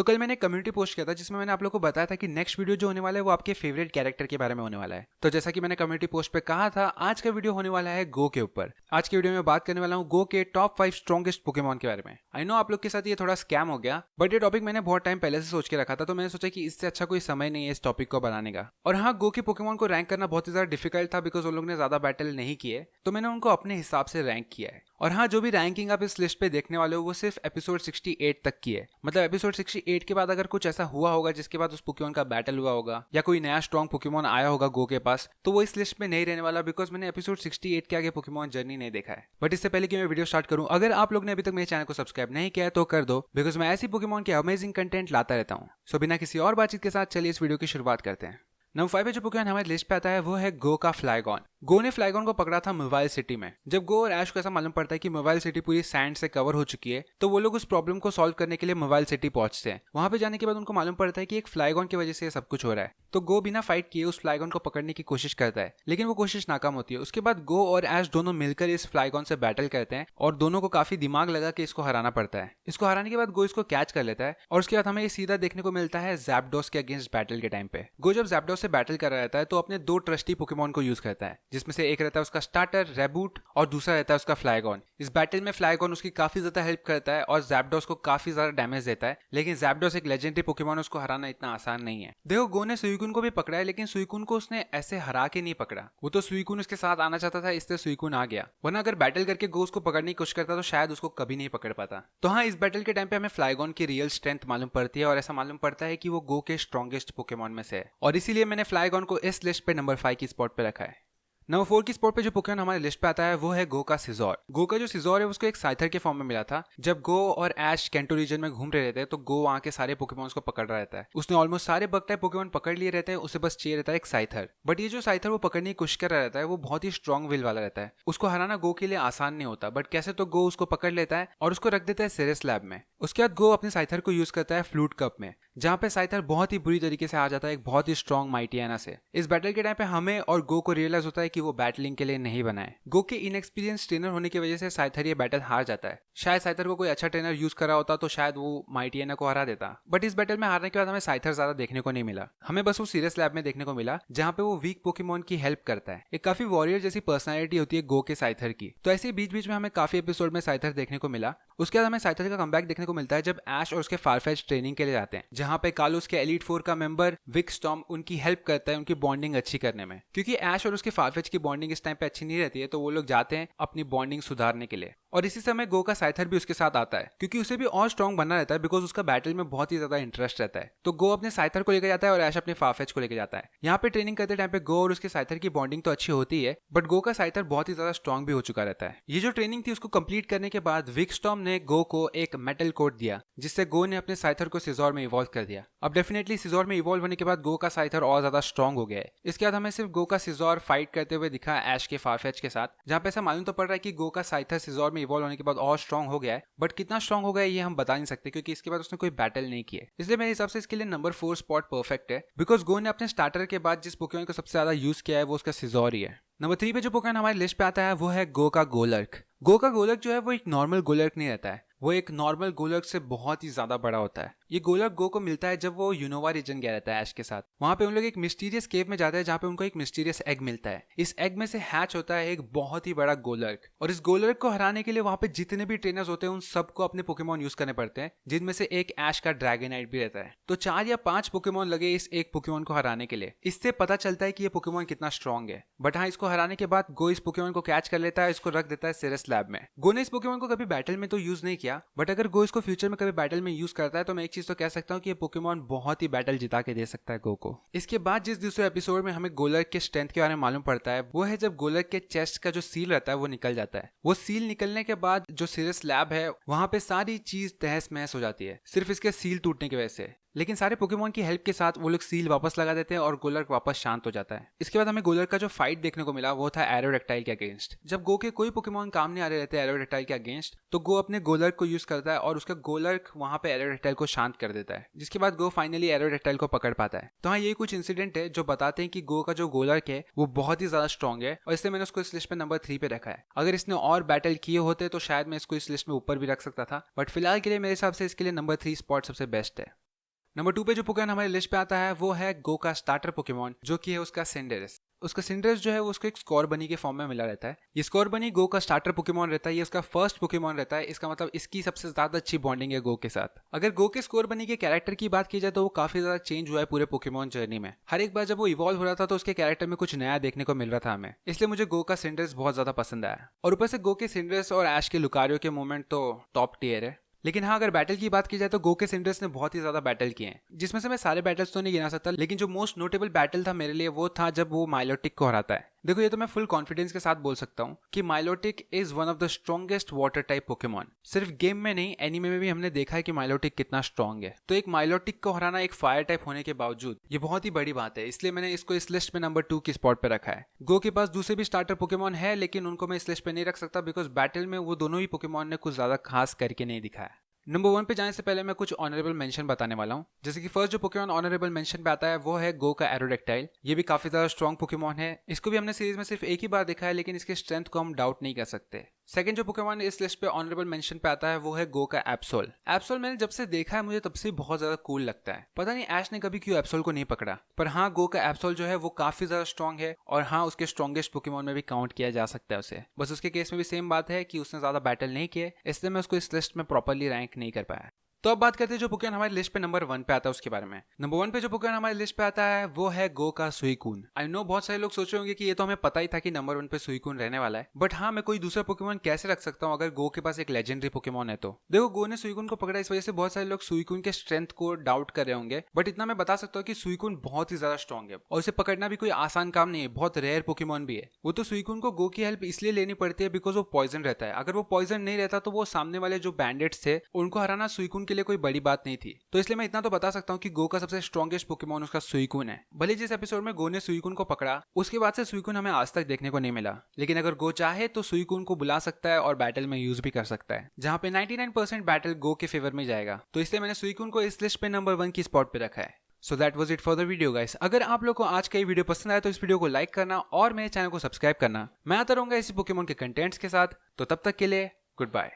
तो कल मैंने कम्युनिटी पोस्ट किया था जिसमें मैंने आप लोगों को बताया था कि नेक्स्ट वीडियो जो होने वाला है वो आपके फेवरेट कैरेक्टर के बारे में होने वाला है। तो जैसा कि मैंने कम्युनिटी पोस्ट पे कहा था, आज का वीडियो होने वाला है गो के ऊपर। आज के वीडियो में बात करने वाला हूँ गो के टॉप 5 स्ट्रॉन्गेस्ट पोकेमॉन के बारे में। आई नो आप लोग के साथ ये थोड़ा स्कैम हो गया, बट ये टॉपिक मैंने बहुत टाइम पहले से सोच के रखा था, तो मैंने सोचा कि इससे अच्छा कोई समय नहीं है इस टॉपिक को बनाने का। और हाँ, गो के पोकेमॉन को रैंक करना बहुत ही ज्यादा डिफिकल्ट था बिकॉज उन लोग ने ज्यादा बैटल नहीं किए, तो मैंने उनको अपने हिसाब से रैंक किया है। और हाँ, जो भी रैंकिंग आप इस लिस्ट पे देखने वाले हो वो सिर्फ एपिसोड 68 तक की है। मतलब एपिसोड 68 के बाद अगर कुछ ऐसा हुआ होगा जिसके बाद उस पोकेमॉन का बैटल हुआ होगा या कोई नया स्ट्रॉन्ग पोकेमॉन आया होगा गो के पास, तो वो इस लिस्ट में नहीं रहने वाला बिकॉज मैंने एपिसोड 68 के आगे पोकेमॉन जर्नी नहीं देखा है। बट इससे पहले कि मैं वीडियो स्टार्ट करूं, अगर आप लोग ने अभी तक मेरे चैनल को सब्सक्राइब नहीं किया है तो कर दो, बिकॉज मैं ऐसी पोकेमॉन के अमेजिंग कंटेंट लाता रहता हूं। सो बिना किसी और बातचीत के साथ चलिए इस वीडियो की शुरुआत करते हैं। नंबर 5 पे जो पोकेमॉन हमारे लिस्ट पे आता है वो है गो का फ्लाइगॉन। गो ने फ्लाइगॉन को पकड़ा था मोबाइल सिटी में। जब गो और ऐश को ऐसा मालूम पड़ता है कि मोबाइल सिटी पूरी सैंड से कवर हो चुकी है, तो वो लोग उस प्रॉब्लम को सॉल्व करने के लिए मोबाइल सिटी पहुंचते हैं। वहां पे जाने के बाद उनको मालूम पड़ता है कि एक फ्लाइगॉन की वजह से ये सब कुछ हो रहा है। तो गो बिना फाइट किए उस फ्लाइगॉन को पकड़ने की कोशिश करता है, लेकिन वो कोशिश नाकाम होती है। उसके बाद गो और ऐश दोनों मिलकर इस फ्लाइगॉन से बैटल करते हैं और दोनों को काफी दिमाग लगा कि इसको हराना पड़ता है। इसको हराने के बाद गो इसको कैच कर लेता है और उसके बाद हमें ये सीधा देखने को मिलता है ज़ैप्डोस के अगेंस्ट बैटल के टाइम पे। गो जब ज़ैप्डोस से बैटल कर रहा रहता है तो अपने दो ट्रस्टी पोकेमॉन को यूज करता है, जिसमें से एक रहता है उसका स्टार्टर रेबूट और दूसरा रहता है उसका फ्लाइगॉन। इस बैटल में फ्लाइगॉन उसकी काफी ज्यादा हेल्प करता है और ज़ैप्डोस को काफी ज्यादा डैमेज देता है, लेकिन ज़ैप्डोस एक लेजेंडरी पोकेमॉन, उसको हराना इतना आसान नहीं है। देखो, गो ने सुइकुन को भी पकड़ा है, लेकिन सुइकुन को उसने ऐसे हरा के नहीं पकड़ा। वो तो सुइकुन उसके साथ आना चाहता था, इसलिए सुइकुन आ गया, वरना अगर बैटल करके गो उसको पकड़ने की कोशिश करता तो शायद उसको कभी नहीं पकड़ पाता। तो हाँ, इस बैटल के टाइम पे हमें फ्लाइगॉन की रियल स्ट्रेंथ मालूम पड़ती है और ऐसा मालूम पड़ता है कि वो गो के स्ट्रॉन्गेस्ट पोकेमॉन में से है, और इसीलिए मैंने फ्लाइगॉन को इस लिस्ट पे नंबर 5 की स्पॉट पे रखा है। नंबर 4 की स्पॉट पे जो पोकेमॉन हमारे लिस्ट पे आता है वो है गो का सिजोर। गो का जो सिजोर है उसको एक साइथर के फॉर्म में मिला था। जब गो और ऐश कैंटो रीजन में घूम रहे रहते हैं तो गो वहां के सारे पोकेमॉन्स को पकड़ रहा रहता है। उसने ऑलमोस्ट सारे बग टाइप पोकेमॉन पकड़ लिए रहते हैं, उसे बस चाहिए रहता है एक साइथर। बट ये जो साइथर वो पकड़ने की कोशिश कर रहा रहता है वो बहुत ही स्ट्रॉन्ग विल वाला रहता है। उसको हराना गो के लिए आसान नहीं होता, बट कैसे तो गो उसको पकड़ लेता है और उसको रख देता है सिरियस लैब में। उसके बाद गो अपने साइथर को यूज करता है फ्लूट कप में, जहां पे साइथर बहुत ही बुरी तरीके से आ जाता है एक बहुत ही स्ट्रॉन्ग माइटियाना से। इस बैटल के टाइम पे हमें और गो को रियलाइज होता है कि वो बैटलिंग के लिए नहीं बना है। गो के इनएक्सपीरियंस ट्रेनर होने की वजह से साइथर ये बैटल हार जाता है। शायद साइथर को कोई अच्छा ट्रेनर यूज करा होता तो शायद वो माइटियाना को हरा देता, बट इस बैटल में हारने के बाद हमें साइथर ज्यादा देखने को नहीं मिला। हमें बस वो सीरियस लैब में देखने को मिला जहां पे वो वीक पोकेमॉन की हेल्प करता है। एक काफी वॉरियर जैसी पर्सनैलिटी होती है गो के साइथर की। तो ऐसे बीच बीच में हमें काफी एपिसोड में साइथर देखने को मिला। उसके बाद हमें साइथर का कमबैक देखने को मिलता है जब ऐश और उसके फारफेच ट्रेनिंग के लिए जाते हैं, जहां पे कालूस के एलीट 4 का मेंबर विक स्टॉर्म उनकी हेल्प करता है उनकी बॉन्डिंग अच्छी करने में। क्योंकि ऐश और उसके फारफेच की बॉन्डिंग इस टाइम पे अच्छी नहीं रहती है, तो वो लोग जाते हैं अपनी बॉन्डिंग सुधारने के लिए। और इसी समय गो का साइथर भी उसके साथ आता है क्योंकि उसे भी और स्ट्रॉन्ग बनना रहता है बिकॉज उसका बैटल में बहुत ही ज्यादा इंटरेस्ट रहता है। तो गो अपने साइथर को लेकर जाता है और ऐश अपने फारफेच को लेकर जाता है। यहाँ पे ट्रेनिंग करते टाइम पे गो और उसके साइथर की बॉन्डिंग तो अच्छी होती है, बट गो का साइथर बहुत ही ज्यादा स्ट्रॉन्ग भी हो चुका रहता है। ये जो ट्रेनिंग थी उसको कंप्लीट करने के बाद विक स्टॉर्म ने गो को एक मेटल कोट दिया, जिससे गो ने अपने साइथर को सिजोर में इवॉल्व कर दिया। अब डेफिनेटली सिजोर में इवॉल्व होने के बाद गो का साइथर और ज्यादा स्ट्रॉन्ग हो गया है। इसके बाद हमें सिर्फ गो का सिजोर फाइट करते हुए दिखा ऐश के फारफेच के साथ, जहां पे ऐसा मालूम तो पड़ रहा है कि गो का साइथर सिजोर में इवॉल्व होने के बाद और स्ट्रॉन्ग हो गया है, बट कितना स्ट्रॉन्ग हो गया ये हम बता नहीं सकते क्योंकि इसके बाद उसने कोई बैटल नहीं किया। इसलिए मेरे हिसाब से इसके लिए नंबर 4 स्पॉट परफेक्ट है बिकॉज गो ने अपने स्टार्टर के बाद जिस पोकेमॉन को सबसे ज्यादा यूज किया है वो उसका सिजोर ही है। नंबर 3 पे जो पोकेमॉन हमारे लिस्ट पे आता है वो है गो का गोलर्क। गो का गोलर्क जो है वो एक नॉर्मल गोलर्क नहीं रहता है, वो एक नॉर्मल गोलर्क से बहुत ही ज्यादा बड़ा होता है। ये गोलर्क गो को मिलता है जब वो यूनोवा रीजन गया रहता है ऐश के साथ। वहां पे उन लोग एक मिस्टीरियस केव में जाते हैं जहां पे उनको एक मिस्टीरियस एग मिलता है। इस एग में से हैच होता है एक बहुत ही बड़ा गोलर्क, और इस गोलर्क को हराने के लिए वहां पे जितने भी ट्रेनर्स होते हैं उन सबको अपने पोकेमॉन यूज करने पड़ते हैं, जिनमें से एक ऐश का ड्रैगनाइट भी रहता है। तो 4 या 5 पोकेमॉन लगे इस एक पोकेमॉन को हराने के लिए। इससे पता चलता है कि ये पोकेमॉन कितना स्ट्रॉन्ग है। बट हाँ, इसको हराने के बाद गो इस पोकेमॉन को कैच कर लेता है, इसको रख देता है सिरियस लैब में। गो ने इस पोकेमॉन को कभी बैटल में तो यूज नहीं किया, बट अगर गो इसको फ्यूचर में कभी बैटल में यूज करता है तो मैं एक चीज तो कह सकता हूँ कि ये पोकेमॉन बहुत ही बैटल जिता के दे सकता है गो को। इसके बाद जिस दूसरे एपिसोड में हमें गोलर्क के स्ट्रेंथ के बारे में मालूम पड़ता है वो है जब गोलर्क के चेस्ट का जो सील रहता है वो निकल जाता है। वो सील निकलने के बाद जो सीरियस लैब है वहां पे सारी चीज तहस महस हो जाती है सिर्फ इसके सील टूटने की वजह से। लेकिन सारे पोकेमॉन की हेल्प के साथ वो लोग सील वापस लगा देते हैं और गोलर्क वापस शांत हो जाता है। इसके बाद हमें गोलर्क का जो फाइट देखने को मिला वो था एरोडेक्टाइल के अगेंस्ट। जब गो के कोई पोकेमॉन काम नहीं आ रहे रहते एरोडेक्टाइल के अगेंस्ट, तो गो अपने गोलर्क को यूज करता है और उसका गोलर्क वहां पे एरोडेक्टाइल को शांत कर देता है, जिसके बाद गो फाइनली एरोडेक्टाइल को पकड़ पाता है। तो हाँ, ये कुछ इंसिडेंट है जो बताते हैं कि गो का जो गोलर्क है वो बहुत ही ज्यादा स्ट्रॉन्ग है, और इसलिए मैंने उसको इस लिस्ट पे नंबर 3 पे रखा है। अगर इसने और बैटल किए होते तो शायद मैं इसको इस लिस्ट में ऊपर भी रख सकता था, बट फिलहाल के लिए मेरे हिसाब से इसके लिए नंबर 3 स्पॉट सबसे बेस्ट है। नंबर 2 पे जो पोकेमॉन हमारे लिस्ट पे आता है वो है गो का स्टार्टर पोकेमॉन, जो कि है उसका सिंडरेस। उसका सिंडरेस जो है वो उसको एक स्कोर बनी के फॉर्म में मिला रहता है। ये स्कोर बनी गो का स्टार्टर पोकेमॉन रहता है, ये उसका फर्स्ट पोकेमॉन रहता है। इसका मतलब इसकी सबसे ज्यादा अच्छी बॉन्डिंग है गो के साथ। अगर गो के स्कोर बनी के कैरेक्टर की बात की जाए तो वो काफी ज्यादा चेंज हुआ है पूरे पोकेमॉन जर्नी में। हर एक बार जब वो इवॉल्व हो रहा था तो उसके कैरेक्टर में कुछ नया देखने को मिल रहा था हमें, इसलिए मुझे गो का सिंडरेस बहुत ज्यादा पसंद आया। और ऊपर से गो के सिंडरेस और ऐश के लुकारियो के मोमेंट तो टॉप टियर है। लेकिन हाँ, अगर बैटल की बात की जाए तो गो के सिंडरेस ने बहुत ही ज्यादा बैटल किए हैं, जिसमें से मैं सारे बैटल्स तो नहीं गिना सकता, लेकिन जो मोस्ट नोटेबल बैटल था मेरे लिए वो था जब वो माइलोटिक को हराता है। देखो, ये तो मैं फुल कॉन्फिडेंस के साथ बोल सकता हूँ कि Milotic is one of the strongest water type Pokemon. सिर्फ गेम में नहीं, एनीमे में भी हमने देखा है कि माइलोटिक कितना स्ट्रॉन्ग है। तो एक माइलोटिक को हराना एक फायर टाइप होने के बावजूद ये बहुत ही बड़ी बात है, इसलिए मैंने इसको इस लिस्ट में नंबर 2 की स्पॉट पे रखा है। गो के पास दूसरे भी स्टार्टर पोकेमॉन है, लेकिन उनको मैं इस लिस्ट पे नहीं रख सकता बिकॉज बैटल में वो दोनों ही पोकेमॉन ने कुछ ज्यादा खास करके नहीं दिखाया। नंबर 1 पे जाने से पहले मैं कुछ ऑनरेबल मेंशन बताने वाला हूँ। जैसे कि फर्स्ट जो पोकेमॉन ऑनरेबल मेंशन पे आता है वो है गो का एरोडेक्टाइल। ये भी काफी ज्यादा स्ट्रॉन्ग पोकेमॉन है। इसको भी हमने सीरीज में सिर्फ एक ही बार देखा है, लेकिन इसके स्ट्रेंथ को हम डाउट नहीं कर सकते। सेकंड जो पोकेमॉन इस लिस्ट पे ऑनरेबल मेंशन पे आता है वो है गो का एप्सोल। एप्सोल मैंने जब से देखा है मुझे तब से बहुत ज्यादा कूल लगता है। पता नहीं ऐश ने कभी क्यों एप्सोल को नहीं पकड़ा, पर हाँ, गो का एप्सोल जो है वो काफी ज्यादा स्ट्रॉन्ग है और हाँ, उसके स्ट्रॉन्गेस्ट पोकेमॉन में भी काउंट किया जा सकता है उसे। बस उसके केस में भी सेम बात है कि उसने ज्यादा बैटल नहीं किए, इसलिए मैं उसको इस लिस्ट में प्रॉपरली रैंक नहीं कर पाया। तो अब बात करते हैं जो पोकेमॉन हमारी लिस्ट पे नंबर 1 पे आता है उसके बारे में। नंबर 1 पे जो पोकेमॉन हमारी लिस्ट पे आता है वो है गो का सुइकून। आई नो बहुत सारे लोग सोच रहे होंगे कि ये तो हमें पता ही था कि नंबर 1 पे सुइकून रहने वाला है, बट हाँ, मैं कोई दूसरा पोकेमॉन कैसे रख सकता हूँ अगर गो के पास एक लेजेंडरी पोकेमॉन है तो। देखो, गो ने सुइकून को पकड़ा, इस वजह से बहुत सारे लोग सुइकून के स्ट्रेंथ को डाउट कर रहे होंगे, बट इतना मैं बता सकता हूँ कि सुइकून बहुत ही ज्यादा स्ट्रॉन्ग है और उसे पकड़ना भी कोई आसान काम नहीं है, बहुत रेयर पोकेमॉन भी है। वो तो सुइकून को गो की हेल्प इसलिए लेनी पड़ती है बिकॉज वो पॉइजन रहता है। अगर वो पॉइजन नहीं रहता तो वो सामने वाले जो बैंडेट्स थे उनको हराना सुइकून के लिए कोई बड़ी बात नहीं थी। तो इसलिए मैं इतना तो बता सकता हूँ कि गो का सबसे स्ट्रॉन्गेस्ट पोकेमॉन उसका सुइकून है। भले जिस एपिसोड में गो ने सुइकून को पकड़ा उसके बाद से सुइकून हमें आज तक देखने को नहीं मिला, लेकिन अगर गो चाहे तो सुइकून को बुला सकता है और बैटल में यूज भी कर सकता है, जहां पे 99% बैटल गो के फेवर में जाएगा। तो इसलिए मैंने सुइकून को इस लिस्ट पे नंबर 1 की स्पॉट पे रखा है। So that was it for the video guys. अगर आप लोग को आज का ये वीडियो पसंद आया तो इस वीडियो को लाइक करना और मेरे चैनल को सब्सक्राइब करना। मैं आता रहूंगा इसी पोकेमॉन के कंटेंट्स के साथ, तो तब तक के लिए गुड बाय।